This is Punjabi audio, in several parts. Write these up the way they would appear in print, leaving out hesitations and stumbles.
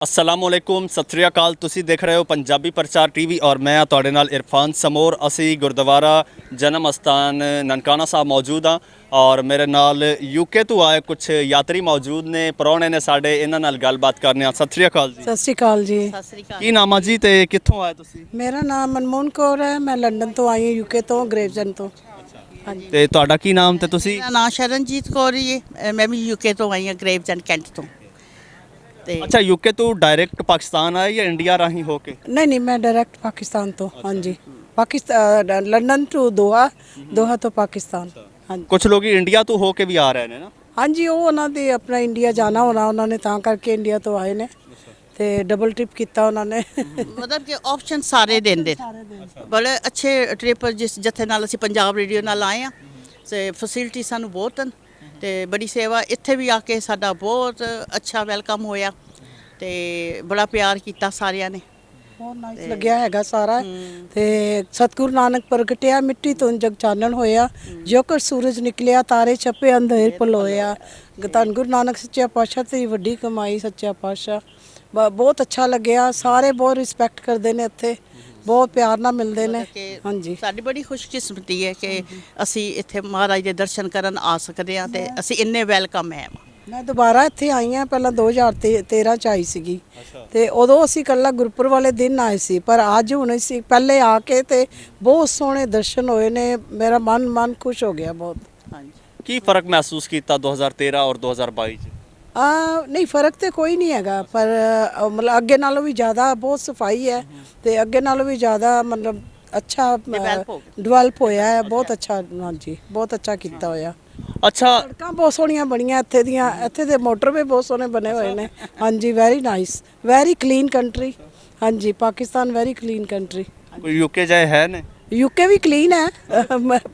असलामुअलैकुम सत श्री अकाल ਤੁਸੀਂ ਦੇਖ ਰਹੇ ਹੋ ਪੰਜਾਬੀ ਪ੍ਰਚਾਰ ਟੀਵੀ ਔਰ ਮੈਂ ਆ ਤੁਹਾਡੇ ਨਾਲ ਇਰਫਾਨ ਸਮੋਰ। ਅਸੀਂ ਗੁਰਦੁਆਰਾ ਜਨਮ ਅਸਥਾਨ ਨਨਕਾਣਾ ਸਾਹਿਬ ਮੌਜੂਦ ਆ ਔਰ ਮੇਰੇ ਨਾਲ ਯੂਕੇ ਤੋਂ ਆਏ ਕੁਝ ਯਾਤਰੀ ਮੌਜੂਦ ਨੇ, ਪ੍ਰਾਹੁਣੇ ਨੇ ਸਾਡੇ, ਇਹਨਾਂ ਨਾਲ ਗੱਲਬਾਤ ਕਰਨੇ ਆ। ਸਤਿ ਸ਼੍ਰੀ ਅਕਾਲ ਜੀ। ਸਤਿ ਸ਼੍ਰੀ ਅਕਾਲ ਜੀ। ਸਤਿ ਸ੍ਰੀ ਅਕਾਲ। ਕੀ ਨਾਮ ਆ ਜੀ ਤੇ ਕਿੱਥੋਂ ਆਏ ਤੁਸੀਂ? ਮੇਰਾ ਨਾਮ ਮਨਮੋਹਨ ਕੌਰ ਹੈ। ਮੈਂ ਲੰਡਨ ਤੋਂ ਆਈ ਹਾਂ, ਯੂਕੇ ਤੋਂ, ਗ੍ਰੇਵਜ਼ਨ ਤੋਂ। ਹਾਂਜੀ। ਤੇ ਤੁਹਾਡਾ ਕੀ ਨਾਮ ਤੇ ਤੁਸੀਂ? ਮੇਰਾ ਨਾਮ ਸ਼ਰਨਜੀਤ ਕੌਰ ਹੀ ਹੈ। ਮੈਂ ਵੀ ਯੂਕੇ ਤੋਂ ਆਈ ਹਾਂ, ਗ੍ਰੇਵਜ਼ਨ ਕੈਂਟ ਤੋਂ। ਤੇ ਅੱਛਾ, ਯੂਕੇ ਤੋਂ ਡਾਇਰੈਕਟ ਪਾਕਿਸਤਾਨ ਆਏ ਜਾਂ ਇੰਡੀਆ ਰਾਹੀਂ ਹੋ ਕੇ? ਨਹੀਂ, ਮੈਂ ਡਾਇਰੈਕਟ ਪਾਕਿਸਤਾਨ ਤੋਂ। ਹਾਂਜੀ, ਪਾਕਿਸਤਾਨ, ਲੰਡਨ ਤੋਂ ਦੋਹਾ, ਦੋਹਾ ਤੋਂ ਪਾਕਿਸਤਾਨ। ਹਾਂਜੀ। ਕੁਝ ਲੋਕ ਇੰਡੀਆ ਤੋਂ ਹੋ ਕੇ ਵੀ ਆ ਰਹੇ ਨੇ ਨਾ? ਹਾਂਜੀ, ਉਹ ਉਹਨਾਂ ਦੇ ਆਪਣਾ ਇੰਡੀਆ ਜਾਣਾ ਹੋਣਾ, ਉਹਨਾਂ ਨੇ ਤਾਂ ਕਰਕੇ ਇੰਡੀਆ ਤੋਂ ਆਏ ਨੇ ਤੇ ਡਬਲ ਟ੍ਰਿਪ ਕੀਤਾ ਉਹਨਾਂ ਨੇ। ਮਤਲਬ ਕਿ ਆਪਸ਼ਨ ਸਾਰੇ ਦਿੰਦੇ ਬੜੇ ਅੱਛੇ ਟ੍ਰਿਪ, ਜਿਸ ਜਥੇ ਨਾਲ ਅਸੀਂ ਪੰਜਾਬ ਰੇਡੀਓ ਨਾਲ ਆਏ ਆ ਤੇ ਫੈਸਿਲਿਟੀ ਸਾਨੂੰ ਬਹੁਤ ਹਨ ਤੇ ਬੜੀ ਸੇਵਾ। ਇੱਥੇ ਵੀ ਆ ਕੇ ਸਾਡਾ ਬਹੁਤ ਅੱਛਾ ਵੈਲਕਮ ਹੋਇਆ ਤੇ ਬੜਾ ਪਿਆਰ ਕੀਤਾ ਸਾਰਿਆਂ ਨੇ। ਬਹੁਤ ਨਾਈਸ ਲੱਗਿਆ ਹੈਗਾ ਸਾਰਾ। ਤੇ ਸਤਿਗੁਰੂ ਨਾਨਕ ਪ੍ਰਗਟਿਆ, ਮਿੱਟੀ ਤੋਂ ਜਗ ਚਾਨਣ ਹੋਇਆ, ਜੋ ਕਰ ਸੂਰਜ ਨਿਕਲਿਆ, ਤਾਰੇ ਛਪੇ, ਅੰਧੇਰ ਪਲੋਇਆ। ਧੰਨ ਗੁਰੂ ਨਾਨਕ ਸੱਚਾ ਪਾਤਸ਼ਾਹ ਤੇ ਵੱਡੀ ਕਮਾਈ ਸੱਚਾ ਪਾਤਸ਼ਾਹ। ਬਹੁਤ ਅੱਛਾ ਲੱਗਿਆ। ਸਾਰੇ ਬਹੁਤ ਰਿਸਪੈਕਟ ਕਰਦੇ ਨੇ, ਇੱਥੇ ਬਹੁਤ ਪਿਆਰ ਨਾਲ ਮਿਲਦੇ ਨੇ। ਹਾਂਜੀ, ਸਾਡੀ ਬੜੀ ਖੁਸ਼ਕਿਸਮਤੀ ਹੈ ਕਿ ਅਸੀਂ ਇੱਥੇ ਮਹਾਰਾਜ ਦੇ ਦਰਸ਼ਨ ਕਰਨ ਆ ਸਕਦੇ ਹਾਂ ਤੇ ਅਸੀਂ ਇੰਨੇ ਵੈਲਕਮ ਹੈ। ਮੈਂ ਦੁਬਾਰਾ ਇੱਥੇ ਆਈ ਹਾਂ, ਪਹਿਲਾਂ 2013 ਚ ਆਈ ਸੀਗੀ ਤੇ ਉਦੋਂ ਅਸੀਂ ਇਕੱਲਾ ਗੁਰਪੁਰਬ ਵਾਲੇ ਦਿਨ ਆਏ ਸੀ, ਪਰ ਅੱਜ ਹੁਣ ਅਸੀਂ ਪਹਿਲੇ ਆ ਕੇ ਤੇ ਬਹੁਤ ਸੋਹਣੇ ਦਰਸ਼ਨ ਹੋਏ ਨੇ। ਮੇਰਾ ਮਨ ਖੁਸ਼ ਹੋ ਗਿਆ ਬਹੁਤ। ਹਾਂਜੀ। ਕੀ ਫਰਕ ਮਹਿਸੂਸ ਕੀਤਾ 2013 ਔਰ 2022 ਚ? ਨਹੀਂ, ਫਰਕ ਤੇ ਕੋਈ ਨਹੀਂ ਹੈਗਾ, ਪਰ ਮਤਲਬ ਅੱਗੇ ਨਾਲੋਂ ਵੀ ਜ਼ਿਆਦਾ ਬਹੁਤ ਸਫਾਈ ਹੈ ਤੇ ਅੱਗੇ ਨਾਲੋਂ ਵੀ ਜ਼ਿਆਦਾ ਮਤਲਬ ਅੱਛਾ ਡਿਵੈਲਪ ਹੋਇਆ ਹੈ। ਬਹੁਤ ਅੱਛਾ, ਹਾਂਜੀ, ਬਹੁਤ ਅੱਛਾ ਕੀਤਾ ਹੋਇਆ। ਅੱਛਾ, ਸੜਕਾਂ ਬਹੁਤ ਸੋਹਣੀਆਂ ਬਣੀਆਂ ਇੱਥੇ ਦੀਆਂ, ਇੱਥੇ ਦੇ ਮੋਟਰਵੇ ਬਹੁਤ ਸੋਹਣੇ ਬਣੇ ਹੋਏ ਨੇ। ਹਾਂਜੀ, very nice, very clean country. ਹਾਂਜੀ, ਪਾਕਿਸਤਾਨ ਵੈਰੀ ਕਲੀਨ ਕੰਟਰੀ। ਕੋਈ ਯੂਕੇ ਜਾਏ ਹੈ ਨੇ? ਯੂਕੇ ਵੀ ਕਲੀਨ ਹੈ,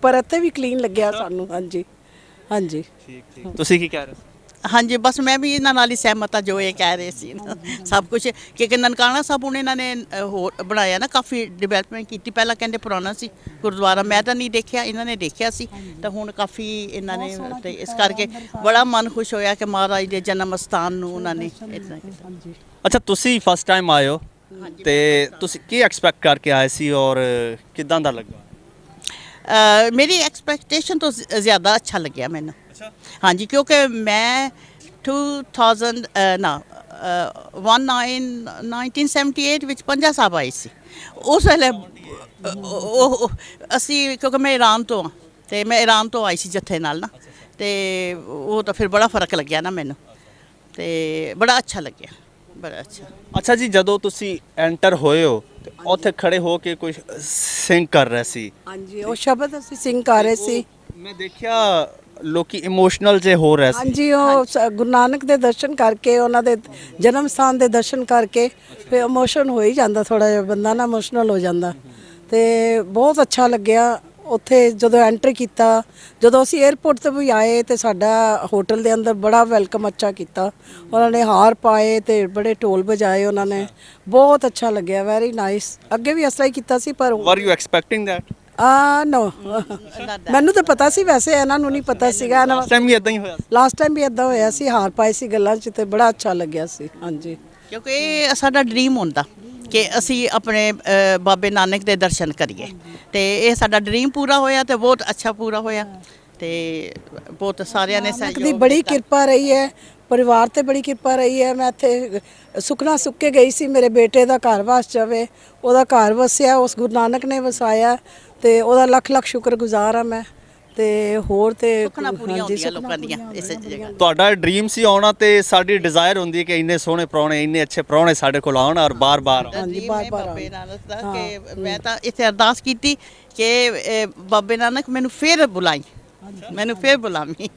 ਪਰ ਇੱਥੇ ਵੀ ਕਲੀਨ ਲੱਗਿਆ ਸਾਨੂੰ। ਹਾਂਜੀ, ਹਾਂਜੀ। ਠੀਕ। ਤੁਸੀਂ ਕੀ ਕਹਿ ਰਹੇ? ਹਾਂਜੀ, ਬਸ ਮੈਂ ਵੀ ਇਹਨਾਂ ਨਾਲ ਹੀ ਸਹਿਮਤ ਹਾਂ ਜੋ ਇਹ ਕਹਿ ਰਹੇ ਸੀ ਨਾ। ਸਭ ਕੁਝ ਕਿਉਂਕਿ ਨਨਕਾਣਾ ਸਾਹਿਬ ਹੁਣ ਇਹਨਾਂ ਨੇ ਹੋਰ ਬਣਾਇਆ ਨਾ, ਕਾਫੀ ਡਿਵੈਲਪਮੈਂਟ ਕੀਤੀ। ਪਹਿਲਾਂ ਕਹਿੰਦੇ ਪੁਰਾਣਾ ਸੀ ਗੁਰਦੁਆਰਾ, ਮੈਂ ਤਾਂ ਨਹੀਂ ਦੇਖਿਆ, ਇਹਨਾਂ ਨੇ ਦੇਖਿਆ ਸੀ ਤਾਂ ਹੁਣ ਕਾਫੀ ਇਹਨਾਂ ਨੇ, ਤੇ ਇਸ ਕਰਕੇ ਬੜਾ ਮਨ ਖੁਸ਼ ਹੋਇਆ ਕਿ ਮਹਾਰਾਜ ਦੇ ਜਨਮ ਅਸਥਾਨ ਨੂੰ ਉਹਨਾਂ ਨੇ ਇਤਨਾ ਕੀਤਾ। ਅੱਛਾ, ਤੁਸੀਂ ਫਸਟ ਟਾਈਮ ਆਏ ਹੋ ਤੇ ਤੁਸੀਂ ਕੀ ਐਕਸਪੈਕਟ ਕਰਕੇ ਆਏ ਸੀ ਔਰ ਕਿਦਾਂ ਦਾ ਲੱਗਾ? ਮੇਰੀ ਐਕਸਪੈਕਟੇਸ਼ਨ ਤੋਂ ਜ਼ਿਆਦਾ ਅੱਛਾ ਲੱਗਿਆ ਮੈਨੂੰ। ਹਾਂਜੀ, ਕਿਉਂਕਿ ਮੈਂ 1978 ਵਿੱਚ ਪੰਜਾ ਸਾਹਿਬ ਆਈ ਸੀ। ਉਸ ਵੇਲੇ ਅਸੀਂ, ਕਿਉਂਕਿ ਮੈਂ ਈਰਾਨ ਤੋਂ ਹਾਂ ਤੇ ਮੈਂ ਈਰਾਨ ਤੋਂ ਆਈ ਸੀ ਜੱਥੇ ਨਾਲ ਨਾ, ਤੇ ਉਹ ਤਾਂ ਫਿਰ ਬੜਾ ਫਰਕ ਲੱਗਿਆ ਨਾ ਮੈਨੂੰ ਤੇ ਬੜਾ ਅੱਛਾ ਲੱਗਿਆ, ਬੜਾ ਅੱਛਾ। ਅੱਛਾ ਜੀ, ਜਦੋਂ ਤੁਸੀਂ ਐਂਟਰ ਹੋਏ ਹੋ ਤੇ ਉੱਥੇ ਖੜੇ ਹੋ ਕੇ ਕੋਈ ਸਿੰਗ ਕਰ ਰਿਹਾ ਸੀ? ਹਾਂਜੀ, ਉਹ ਸ਼ਬਦ ਅਸੀਂ ਸਿੰਗ ਕਰ ਰਹੇ ਸੀ। ਮੈਂ ਦੇਖਿਆ ਲੋਕੀ ਇਮੋਸ਼ਨਲ ਜੇ ਹੋ ਰਹੇ ਸੀ। ਹਾਂਜੀ, ਉਹ ਗੁਰੂ ਨਾਨਕ ਦੇ ਦਰਸ਼ਨ ਕਰਕੇ, ਉਹਨਾਂ ਦੇ ਜਨਮ ਸਥਾਨ ਦੇ ਦਰਸ਼ਨ ਕਰਕੇ ਫਿਰ ਇਮੋਸ਼ਨ ਹੋ ਹੀ ਜਾਂਦਾ, ਥੋੜਾ ਜਿਹਾ ਬੰਦਾ ਨਾ ਇਮੋਸ਼ਨਲ ਹੋ ਜਾਂਦਾ ਤੇ ਬਹੁਤ ਅੱਛਾ ਲੱਗਿਆ ਉੱਥੇ ਜਦੋਂ ਐਂਟਰ ਕੀਤਾ। ਜਦੋਂ ਅਸੀਂ 에ਅਰਪੋਰਟ ਤੇ ਵੀ ਆਏ ਤੇ ਸਾਡਾ ਹੋਟਲ ਦੇ ਅੰਦਰ ਬੜਾ ਵੈਲਕਮ ਅੱਛਾ ਕੀਤਾ। ਉਹਨਾਂ ਨੇ ਹਾਰ ਪਾਏ ਤੇ ਬੜੇ ਢੋਲ ਵਜਾਏ ਉਹਨਾਂ ਨੇ, ਬਹੁਤ ਅੱਛਾ ਲੱਗਿਆ, ਵੈਰੀ ਨਾਈਸ। ਅੱਗੇ ਵੀ ਇਸ ਤਰ੍ਹਾਂ ਹੀ ਕੀਤਾ ਸੀ, ਪਰ ਵਰ ਯੂ ਐਕਸਪੈਕਟਿੰਗ ਦੈਟ? ਨੋ, ਮੈਨੂੰ ਤਾਂ ਪਤਾ ਸੀ, ਵੈਸੇ ਇਹਨਾਂ ਨੂੰ ਨਹੀਂ ਪਤਾ ਸੀਗਾ। ਲਾਸਟ ਟਾਈਮ ਵੀ ਇਦਾਂ ਹੀ ਹੋਇਆ? ਲਾਸਟ ਟਾਈਮ ਵੀ ਇਦਾਂ ਹੋਇਆ ਸੀ, ਹਾਰ ਪਾਏ ਸੀ ਗੱਲਾਂ 'ਚ ਤੇ ਬੜਾ ਅੱਛਾ ਲੱਗਿਆ ਸੀ। ਹਾਂਜੀ, ਕਿਉਂਕਿ ਇਹ ਸਾਡਾ ਡ੍ਰੀਮ ਹੁੰਦਾ ਕਿ ਅਸੀਂ ਆਪਣੇ ਬਾਬੇ ਨਾਨਕ ਦੇ ਦਰਸ਼ਨ ਕਰੀਏ ਤੇ ਇਹ ਸਾਡਾ ਡ੍ਰੀਮ ਪੂਰਾ ਹੋਇਆ ਤੇ ਬਹੁਤ ਅੱਛਾ ਪੂਰਾ ਹੋਇਆ ਤੇ ਬਹੁਤ ਸਾਰਿਆਂ ਨੇ ਨਾਨਕ ਦੀ ਬੜੀ ਕਿਰਪਾ ਰਹੀ ਹੈ, ਪਰਿਵਾਰ ਤੇ ਬੜੀ ਕਿਰਪਾ ਰਹੀ ਹੈ। ਮੈਂ ਇੱਥੇ ਸੁਖਨਾ ਸੁੱਕ ਕੇ ਗਈ ਸੀ, ਮੇਰੇ ਬੇਟੇ ਦਾ ਘਰ ਵਸ ਜਾਵੇ, ਉਹਦਾ ਘਰ ਵਸਿਆ, ਉਸ ਗੁਰੂ ਨਾਨਕ ਨੇ ਵਸਾਇਆ ਤੇ ਉਹਦਾ ਲੱਖ ਲੱਖ ਸ਼ੁਕਰਗੁਜ਼ਾਰ ਆ ਮੈਂ। ਤੇ ਹੋਰ ਤੇ ਸੁਖਨਾ ਪੂਰੀਆਂ ਹੁੰਦੀਆਂ ਲੋਕਾਂ ਦੀਆਂ ਇਸ ਜਗ੍ਹਾ। ਤੁਹਾਡਾ ਡ੍ਰੀਮ ਸੀ ਆਉਣਾ ਤੇ ਸਾਡੀ ਡਿਜ਼ਾਇਰ ਹੁੰਦੀ ਹੈ ਕਿ ਇੰਨੇ ਸੋਹਣੇ ਪ੍ਰਾਹੁਣੇ, ਇੰਨੇ ਅੱਛੇ ਪ੍ਰਾਹੁਣੇ ਸਾਡੇ ਕੋਲ ਆਉਣ ਔਰ ਬਾਰ-ਬਾਰ। ਹਾਂਜੀ, ਬਾਰ-ਬਾਰ ਬਾਬੇ ਨਾਨਕ ਦਾ ਕਿ ਮੈਂ ਤਾਂ ਇੱਥੇ ਅਰਦਾਸ ਕੀਤੀ ਕਿ ਬਾਬੇ ਨਾਨਕ ਮੈਨੂੰ ਫੇਰ ਬੁਲਾਈ, ਮੈਨੂੰ ਫੇਰ ਬੁਲਾਵੀਂ।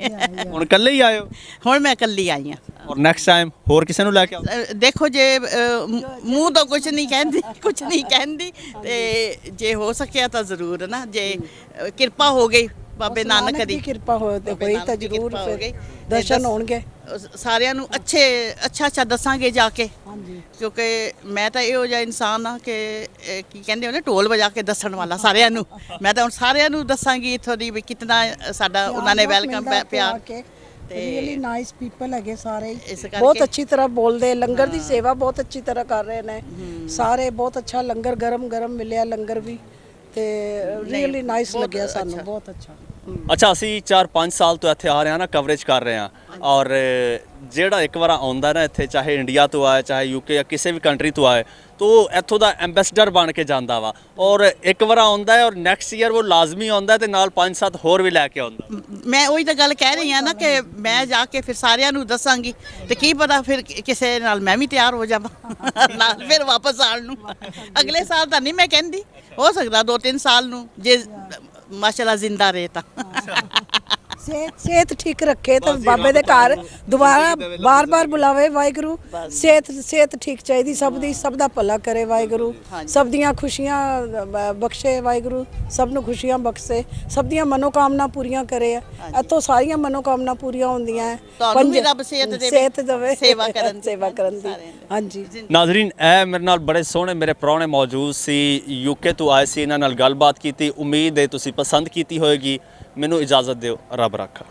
ਹੁਣ ਇਕੱਲੇ ਹੀ ਆਏ ਹੋ? ਹੁਣ ਮੈਂ ਇਕੱਲੀ ਆਈ ਹਾਂ। ਔਰ ਨੈਕਸਟ ਟਾਈਮ ਹੋਰ ਕਿਸੇ ਨੂੰ ਲੈ ਕੇ ਆਓ? ਦੇਖੋ, ਜੇ ਮੂੰਹ ਤੋਂ ਕੁਝ ਨਹੀਂ ਕਹਿੰਦੀ ਤੇ ਜੇ ਹੋ ਸਕਿਆ ਤਾਂ ਜ਼ਰੂਰ ਨਾ, ਜੇ ਕਿਰਪਾ ਹੋ ਗਈ ਬਾਬੇ ਨਾਨਕ ਦੀ ਕਿਰਪਾ ਹੋਈ ਤਾਂ ਜ਼ਰੂਰ ਫਿਰ ਦਰਸ਼ਨ ਹੋਣਗੇ। ਸਾਰਿਆਂ ਨੂੰ ਅੱਛਾ ਦੱਸਾਂਗੇ ਜਾ ਕੇ, ਕਿਉਂਕਿ ਮੈਂ ਤਾਂ ਇਹੋ ਜਿਹਾ ਇਨਸਾਨ ਆ ਕਿ ਕੀ ਕਹਿੰਦੇ ਉਹਨੇ ਢੋਲ ਵਜਾ ਕੇ ਦੱਸਣ ਵਾਲਾ ਸਾਰਿਆਂ ਨੂੰ। ਮੈਂ ਤਾਂ ਹੁਣ ਸਾਰਿਆਂ ਨੂੰ ਦੱਸਾਂਗੀ ਇੱਥੋਂ ਦੀ ਵੀ ਕਿਤਨਾ ਸਾਡਾ ਉਹਨਾਂ ਨੇ ਵੈਲਕਮ ਪਿਆਰ ਰੀਅਲੀ ਨਾਈਸ ਪੀਪਲ ਹੈਗੇ ਸਾਰੇ ਹੀ। ਇਸ ਕਰਕੇ- ਬਹੁਤ ਅੱਛੀ ਤਰ੍ਹਾਂ ਬੋਲਦੇ, ਲੰਗਰ ਦੀ ਸੇਵਾ ਬਹੁਤ ਅੱਛੀ ਤਰ੍ਹਾਂ ਕਰ ਰਹੇ ਨੇ ਸਾਰੇ। ਬਹੁਤ ਅੱਛਾ ਲੰਗਰ ਗਰਮ ਗਰਮ ਮਿਲਿਆ ਲੰਗਰ ਵੀ, ਤੇ ਰੀਅਲੀ ਨਾਈਸ ਲੱਗਿਆ ਸਾਨੂੰ, ਬਹੁਤ ਅੱਛਾ। ਅੱਛਾ, ਅਸੀਂ 4-5 ਸਾਲ ਤੋਂ ਇੱਥੇ ਆ ਰਹੇ ਹਾਂ ਨਾ, ਕਵਰੇਜ ਕਰ ਰਹੇ ਹਾਂ। ਔਰ ਜਿਹੜਾ ਇੱਕ ਵਾਰ ਆਉਂਦਾ ਨਾ ਇੱਥੇ, ਚਾਹੇ ਇੰਡੀਆ ਤੋਂ ਆਏ ਚਾਹੇ ਯੂਕੇ ਜਾਂ ਕਿਸੇ ਵੀ ਕੰਟਰੀ ਤੋਂ ਆਏ, ਤੋ ਇੱਥੋਂ ਦਾ ਐਂਬੈਸਡਰ ਬਣ ਕੇ ਜਾਂਦਾ ਵਾ। ਔਰ ਇੱਕ ਵਾਰ ਆਉਂਦਾ ਹੈ ਔਰ ਨੈਕਸਟ ਈਅਰ ਉਹ ਲਾਜ਼ਮੀ ਆਉਂਦਾ ਤੇ ਨਾਲ 5-7 ਹੋਰ ਵੀ ਲੈ ਕੇ ਆਉਂਦਾ। ਮੈਂ ਉਹੀ ਤਾਂ ਗੱਲ ਕਹਿ ਰਹੀ ਆ ਨਾ ਕਿ ਮੈਂ ਜਾ ਕੇ ਫਿਰ ਸਾਰਿਆਂ ਨੂੰ ਦੱਸਾਂਗੀ ਤੇ ਕੀ ਪਤਾ ਫਿਰ ਕਿਸੇ ਨਾਲ ਮੈਂ ਵੀ ਤਿਆਰ ਹੋ ਜਾਵਾਂ ਨਾਲ ਫਿਰ ਵਾਪਸ ਆਉਣ ਨੂੰ। ਅਗਲੇ ਸਾਲ ਤਾਂ ਨਹੀਂ ਮੈਂ ਕਹਿੰਦੀ, ਹੋ ਸਕਦਾ 2-3 ਸਾਲ ਨੂੰ, ਜੇ ਮਾਸ਼ਾਅੱਲਾ ਜ਼ਿੰਦਾ ਰਹੇ ਤਾਂ। ਸਿਹਤ ਠੀਕ ਰੱਖੇ ਤਾਂ ਬਾਬੇ ਦੇ ਘਰ ਦੁਬਾਰਾ ਬਾਰ-ਬਾਰ ਬੁਲਾਵੇ ਵਾਹਿਗੁਰੂ। ਸਿਹਤ ਠੀਕ ਚਾਹੀਦੀ ਸਭ ਦੀ, ਸਭ ਦਾ ਭਲਾ ਕਰੇ ਵਾਹਿਗੁਰੂ, ਸਭ ਦੀਆਂ ਖੁਸ਼ੀਆਂ ਬਖਸ਼ੇ ਵਾਹਿਗੁਰੂ, ਸਭ ਨੂੰ ਖੁਸ਼ੀਆਂ ਬਖਸ਼ੇ, ਸਭ ਦੀਆਂ ਮਨੋਕਾਮਨਾ ਪੂਰੀਆਂ ਕਰੇ। ਇੱਥੋਂ ਸਾਰੀਆਂ ਮਨੋਕਾਮਨਾ ਪੂਰੀਆਂ ਹੁੰਦੀਆਂ। ਤੁਹਾਨੂੰ ਵੀ ਰੱਬ ਸਿਹਤ ਦੇਵੇ, ਸੇਵਾ ਕਰਨ ਦੀ। ਹਾਂਜੀ ਨਾਜ਼ਰੀਨ, ਇਹ ਮੇਰੇ ਨਾਲ ਬੜੇ ਸੋਹਣੇ ਮੇਰੇ ਪ੍ਰਾਹੁਣੇ ਮੌਜੂਦ ਸੀ, ਯੂਕੇ ਤੋਂ ਆਏ ਸੀ। ਇਹਨਾਂ ਨਾਲ ਗੱਲਬਾਤ ਕੀਤੀ, ਉਮੀਦ ਹੈ ਤੁਸੀਂ ਪਸੰਦ ਕੀਤੀ ਹੋਏਗੀ। ਮੈਨੂੰ ਇਜਾਜ਼ਤ ਦਿਓ, ਰੱਬ ਰਾਖਾ।